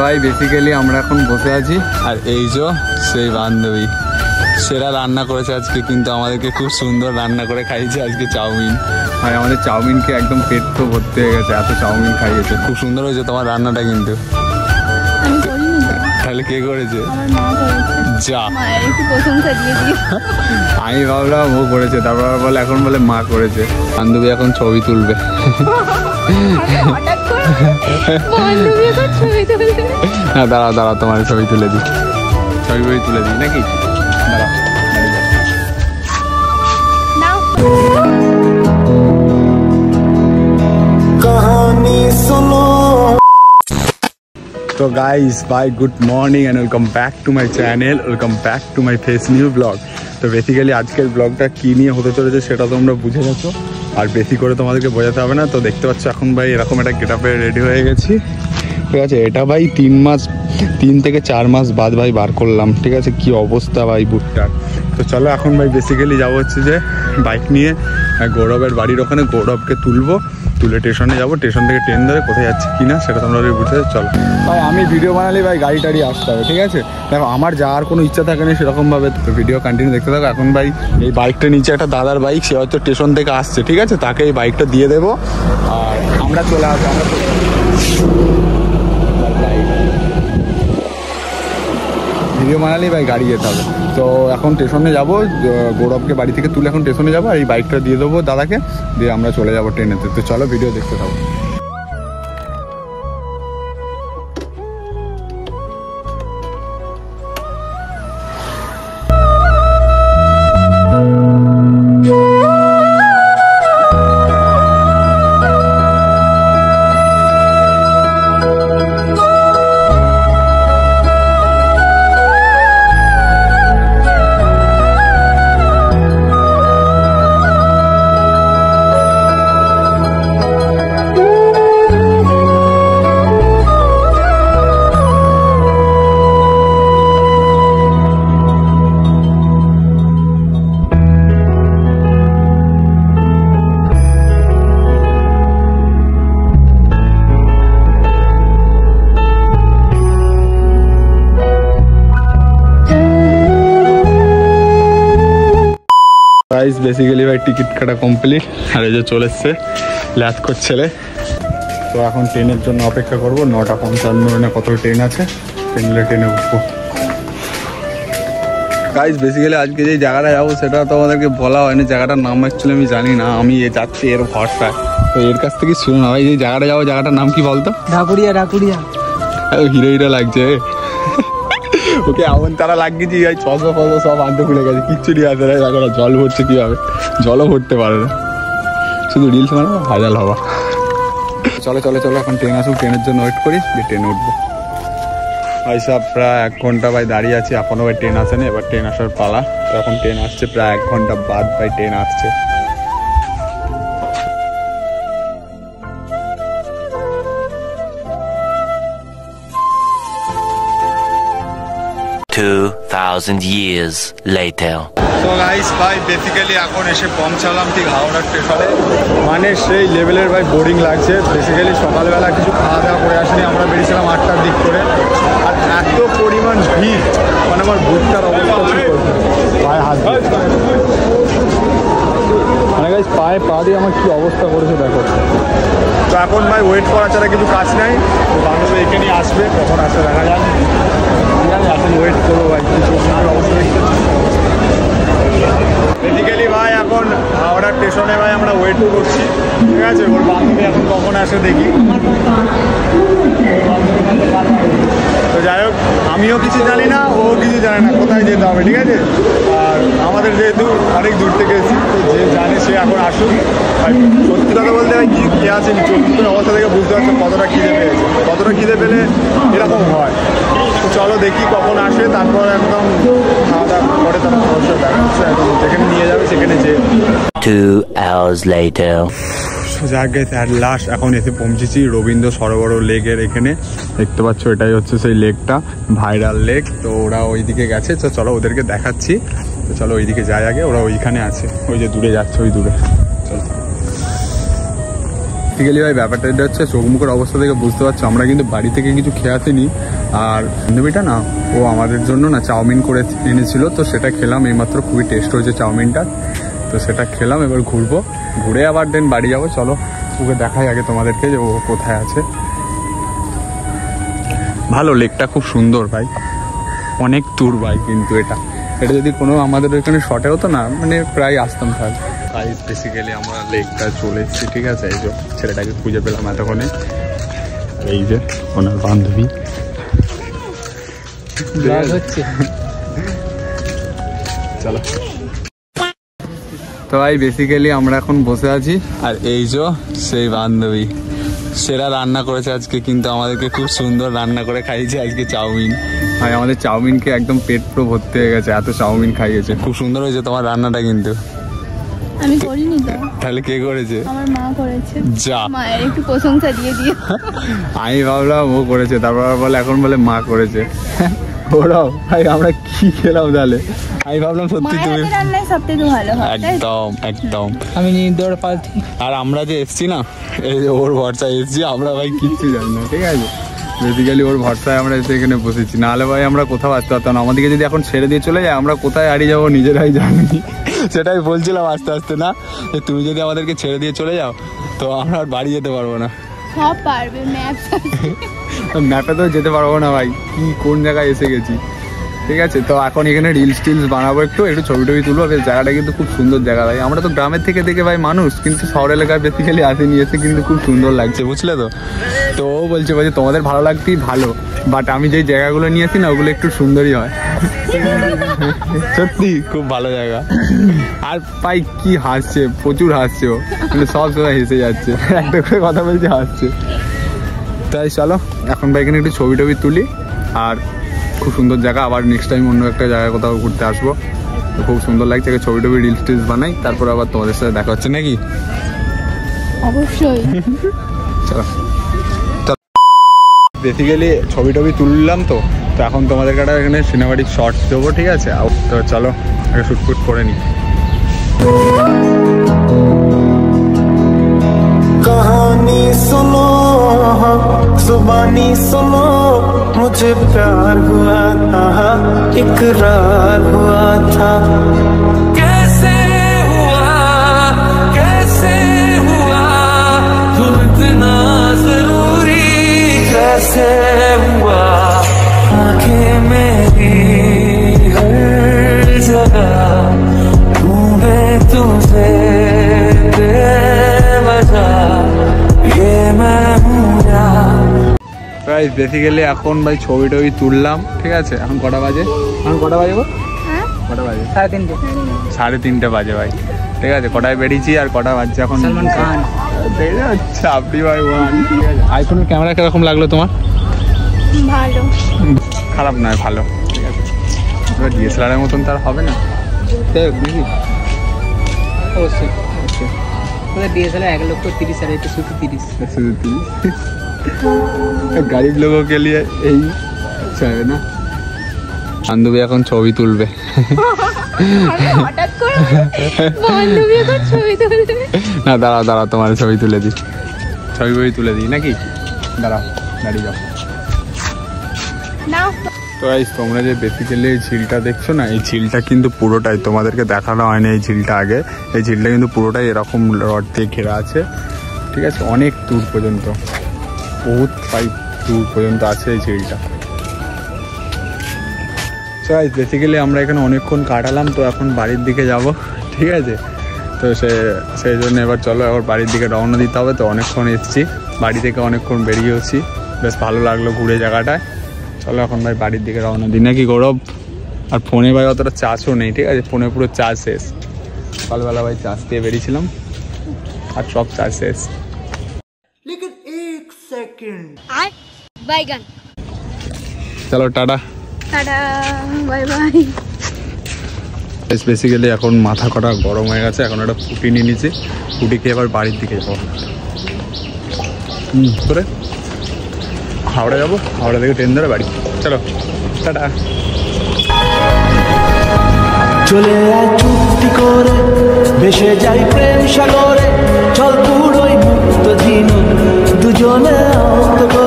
ভাই বেসিক্যালি আমরা এখন বসে আছি, আর এই যে সেই বান্ধবী সেরা রান্না করেছে আজকে, কিন্তু আমাদেরকে খুব সুন্দর রান্না করে খাইয়েছে আজকে চাউমিন। ভাই আমাদের চাউমিনকে একদম পেট তো ভর্তি হয়ে গেছে, এত চাউমিন খাইয়েছে। খুব সুন্দর হয়েছে তোমার রান্নাটা কিন্তু। তাহলে কে করেছে? যা, আমি ভাবলাম ও করেছে, তারপর বলে এখন বলে মা করেছে। বান্ধবী এখন ছবি তুলবে। হ্যাঁ দাঁড়াও দাঁড়াও, তোমার ছবি তুলে দিই, ছবি তুলে দিই নাকি? তো guys bye, good morning and welcome back to my channel, welcome back to my face new blog. তো বেসিক্যালি আজকের ব্লগটা কী নিয়ে হতে চলেছে সেটা তোমরা বুঝে গেছো, আর বেশি করে তোমাদেরকে বোঝাতে হবে না। তো দেখতে পাচ্ছ এখন ভাই এরকম একটা গেটআপে রেডি হয়ে গেছি, ঠিক আছে। এটা ভাই 3 থেকে 4 মাস বাদ ভাই বার করলাম, ঠিক আছে। কি অবস্থা ভাই বুটটার। তো চলো এখন ভাই বেসিক্যালি যাবো হচ্ছে যে বাইক নিয়ে গৌরবের বাড়ির ওখানে, গৌরবকে তুলে স্টেশনে যাবো, স্টেশন থেকে ট্রেন ধরে কোথায় যাচ্ছে কিনা সেটা তোমরা বুঝতে। চলো ভাই, আমি ভিডিও বানালে ভাই গাড়ি টাড়ি আসতে হবে, ঠিক আছে। দেখো আমার যাওয়ার কোনো ইচ্ছা থাকে না সেরকমভাবে, তো ভিডিও কন্টিনিউ দেখতে থাকো। এখন ভাই এই বাইকটা নিচে একটা দাদার বাইক, সে হয়তো স্টেশন থেকে আসছে, ঠিক আছে। তাকে এই বাইকটা দিয়ে দেবো আর আমরা চলে আসবো। ভিডিও বানালেই ভাই গাড়ি যেতে হবে। তো এখন স্টেশনে যাবো, গৌরবকে বাড়ি থেকে তুলে এখন স্টেশনে যাবো, আর এই বাইকটা দিয়ে দেবো দাদাকে, দিয়ে আমরা চলে যাবো ট্রেনেতে। তো চলো ভিডিও দেখতে থাকো। গাইস বেসিক্যালি ভাই টিকিট কাটা কমপ্লিট, আর এই যে চলে এসছে ল্যাথকোর ছেলে। তো এখন ট্রেনের জন্য অপেক্ষা করবো, 9:55 না কত ট্রেন আছে, ট্রেনে উঠবো। গাইস বেসিক্যালি আজকে যে জায়গাটা যাবো সেটা তো আমাদেরকে বলা হয়নি, জায়গাটার নাম অ্যাকচুয়ালি আমি জানি না, আমি যাচ্ছি এর ভরসায়। তো এর কাছ থেকে শুনো না ভাই, যে জায়গাটা যাবো জায়গাটার নাম কি বলতো? ঢাকুরিয়া। হিরো লাগছে ওকে, এমন তারা লাগিয়েছি ভাই, ছশো সব আনতে খুলে গেছে, কিচ্ছু নিয়ে আসে না। এখন জল ভরছে কীভাবে, জলও ভরতে পারে না, শুধু রিলস মানে ভাইরাল হওয়া। চলো এখন ট্রেন আসুক, ট্রেনের জন্য ওয়েট করি, যে ট্রেনে উঠবো। ভাই সব প্রায় 1 ঘন্টা ভাই দাঁড়িয়ে আছি, এখনও ভাই ট্রেন আসেনি, এবার ট্রেন আসার পালা। তো এখন ট্রেন আসছে, প্রায় 1 ঘন্টা বাদ ভাই ট্রেন আসছে। years later. So guys ভাই বেসিক্যালি এখন এসে পৌঁছালাম ঠিক হাওড়া স্টেশনে, মানে সেই লেভেলের ভাই বোরিং লাগছে। বেসিক্যালি সকালবেলা কিছু খাওয়া দাওয়া করে আসিনি, আমরা বেরিয়েছিলাম 8টার দিক করে, আর এত পরিমাণ ভিড়, মানে আমার বুকটার অবস্থা ছিল পায়ে হাত দিয়ে, মানে গাইস পায়ে পা দিয়ে আমার কী অবস্থা করেছে দেখো। তো এখন ভাই ওয়েট করা ছাড়া কিছু কাজ নাই। তো বান্ধবী এখানেই আসবে, কখন আসে দেখা যাক, ঠিক আছে। এখন ওয়েট করবো ভাই, কিছু অবস্থা দেখতে। বেসিক্যালি ভাই এখন হাওড়া স্টেশনে ভাই আমরা ওয়েট করছি, ঠিক আছে। ওর বান্ধবী এখন কখন আসে দেখি। তো যাই হোক, আমিও কিছু জানি না, ও কিছু জানে না কোথায় যেতে হবে, ঠিক আছে। আর আমাদের যেহেতু অনেক দূর থেকে এসেছি, তো যে জানে সে এখন আসুক। ভাই সত্যি কথা বলতে ভাই কে আছে চতুর্থ অবস্থা থেকে বুঝতে পারছো কতটা খিদে পেয়েছে, কতটা খিদে পেলে এরকম হয়। তো চলো দেখি কখন আসে, তারপর একদম খাওয়া দাওয়া করে তারপর অবশ্যই দেখাচ্ছে, একদম যেখানে নিয়ে যাবে সেখানে যে। 2 hours later. লাস্ট এখন এসে পৌঁছেছি রবীন্দ্র সরোবর লেকের এখানে, দেখতে পাচ্ছ এটাই হচ্ছে সেই লেকটা, ভাইরাল লেক। তো ওরা ওইদিকে গেছে, তো চলো ওদেরকে দেখাচ্ছি। তো চলো ওইদিকে যাই আগে, ওরা ওইখানে আছে, ওই যে দূরে যাচ্ছে, ওই দূরে। চলো বেসিক্যালি ভাই ব্যাপারটা এটা হচ্ছে চোখ মুখের অবস্থা থেকে বুঝতে পারছো আমরা কিন্তু বাড়ি থেকে কিছু খেয়ে আসিনি। আর বান্ধবীটা না ও আমাদের জন্য না চাউমিন করে এনেছিল, তো সেটা খেলাম এইমাত্র, খুবই টেস্ট হয়েছে চাউমিনটা। তো সেটা খেলাম, এবার ঘুরবো, ঘুরে আবার দেন বাড়ি যাবো। চলো ওকে দেখাই আগে তোমাদেরকে যে ও কোথায় আছে। ভালো, লেকটা খুব সুন্দর ভাই, অনেক দূর ভাই। কিন্তু এটা যদি কোনো আমাদের ওইখানে শর্টে হতো না, মানে প্রায় আসতাম। তাহলে বেসিক্যালি আমরা লেকটা চলে এসেছি, ঠিক আছে। এই যে ছেলেটাকে খুঁজে পেলাম এতক্ষণে, এই যে ওনার বান্ধবী। চলো তো ভাই বেসিক্যালি আমরা এখন বসে আছি, আর এই যে সেই বান্ধবী সেরা রান্না করেছে আজকে, কিন্তু আমাদেরকে খুব সুন্দর রান্না করে খাইয়েছে আজকে চাউমিন। ভাই আমাদের চাউমিনকে একদম পেট পুরো ভর্তি হয়ে গেছে, এত চাউমিন খাইয়েছে। খুব সুন্দর হয়েছে তোমার রান্নাটা। কিন্তু আমি করিনি তো। তাহলে কে করেছে? আমার মা করেছে। যা, মায়ের একটু প্রশংসা দিয়ে দিও। আমি ভাবলাম ও করেছে, তারপর বলে এখন বলে মা করেছে। ওরাও ভাই আমরা কি খেলাম তাহলে? আমি ভাবলাম সত্যি তুমি রান্নায় সবথেকে ভালো হয়। একদম একদম। আমি নির্দর পালছি। আর আমরা যে এসছি না, এই যে ওর ভরসায় এসছি আমরা, ভাই কিচ্ছু জানি না, ঠিক আছে। বেসিক্যালি ওর ভরসায় আমরা এসে এখানে বসেছি, নাহলে ভাই আমরা কোথাও আসতে পারতাম না। আমাদেরকে যদি এখন ছেড়ে দিয়ে চলে যায়, আমরা কোথায় হারিয়ে যাবো নিজেরাই জানি। সেটাই বলছিলাম আস্তে আস্তে না, যে তুমি যদি আমাদেরকে ছেড়ে দিয়ে চলে যাও তো আমরা আর বাড়ি যেতে পারবো না। সব পারবে, ম্যাপে তো যেতে পারবো না ভাই, কি কোন জায়গায় এসে গেছি, ঠিক আছে। তো এখন এখানে রিলস টিলস বানাবো, একটু ছবি টবি তুলবো। বেশ জায়গাটা কিন্তু খুব সুন্দর জায়গা ভাই। আমরা তো গ্রামের থেকে দেখে ভাই মানুষ, কিন্তু শহর এলাকায় বেসিক্যালি আসেনি, এসে কিন্তু খুব সুন্দর লাগছে, বুঝলে তো। তো ও বলছে তোমাদের ভালো লাগতেই ভালো, বাট আমি যেই জায়গাগুলো নিয়েছি না ওগুলো একটু সুন্দরই হয়। সত্যি খুব ভালো জায়গা। আর ভাই কি হাসছে, প্রচুর হাসছে ও, মানে সব সময় হেসে যাচ্ছে, একটা করে কথা বলছে হাসছে। তাই চলো এখন ভাই এখানে একটু ছবি টবি তুলি, আর খুব সুন্দর জায়গা। আবার নেক্সট টাইম অন্য একটা জায়গায় কোথাও ঘুরতে আসবো, খুব সুন্দর লাগছে। ছবি টবি রিলস টিলস বানাই, তারপর আবার তোমাদের সাথে দেখা হচ্ছে নাকি? অবশ্যই। চলো বেসিক্যালি ছবি টবি তুললাম, তো এখন তোমাদেরকে একটা এখানে সিনেমাটিক শর্টস দেবো, ঠিক আছে। তো চলো একটা শুটফুট করে নিই। कहानी सुनो, जुबानी सुनो, मुझे प्यार हुआ था, इकरार हुआ था। कैसे हुआ तू इतना जरूरी, कैसे हुआ आंखें मेरी हर जगह ढूंढे तुझे বেসিক্যালি এখন ভাই ছবি টবি তুললাম, ঠিক আছে। এখন কটা বাজে গো? কটা বাজে? 3:30 বাজে ভাই, ঠিক আছে। কটায় বেরিয়েছি আর কটা বাজছে এখন? সলমান খান আপনি ভাই ওয়ান। আইফোনের ক্যামেরা কিরকম লাগলো তোমার? ভালো, খারাপ নয়, ভালো, ঠিক আছে। এবার ডিএসএলআর এর মতন তার হবে না, অবশ্যই অবশ্যই। DSLR 1,30,000 है, तो शुद्ध 30। गरीब लोगों के लिए यही अच्छा है ना। বান্ধবী এখন ছবি তুলবে। হঠাৎ করে বান্ধবী এখন ছবি তুলবে না, দাঁড়াও তোমার ছবি তুলে দিই, ছবি তুলে দিই নাকি? দাঁড়াও, দাঁড়িয়ে যাও না। তো গাইস তোমরা যে বেসিক্যালি এই ঝিলটা দেখছো না, এই ঝিলটা কিন্তু পুরোটাই তোমাদেরকে দেখানো হয়নি। এই ঝিলটা আগে, এই ঝিলটা কিন্তু পুরোটাই এরকম রড দিয়ে ঘেরা আছে, ঠিক আছে। অনেক দূর পর্যন্ত, বহুত দূর পর্যন্ত আছে এই ঝিলটা। তো গাইস বেসিক্যালি আমরা এখানে অনেকক্ষণ কাটালাম, তো এখন বাড়ির দিকে যাব, ঠিক আছে। তো সেই জন্য এবার চলো এবার বাড়ির দিকে রওনা দিতে হবে। তো অনেকক্ষণ এসেছি, বাড়ি থেকে অনেকক্ষণ বেরিয়েছি, বেশ ভালো লাগলো ঘুরে জায়গাটায়। চলো এখন ভাই বাড়ির দিকে রওনা দিই নাকি গৌরব? আর ফোনে ভাই অতটা চার্জও নেই, ঠিক আছে। ফোনে পুরো চার্জ শেষ, সকালবেলা ভাই চার্জ দিয়ে বেরিয়েছিলাম আর সব চার্জ শেষ। চলো টাটা, বাই বাই। বেসিক্যালি এখন মাথা কটা গরম হয়ে গেছে, এখন একটা ফুটি নিয়ে নিয়েছি, ফুটি খেয়ে এবার বাড়ির দিকে যাবো। করে হাওড়া যাবো, হাওড়া থেকে ট্রেন ধরে বাড়ি। চলো টাটা। চলে আয় চুক্তি করে, ভেসে যাই প্রেম সাগরে, চল পুরোই মুক্ত দিন দুজনে आओ तो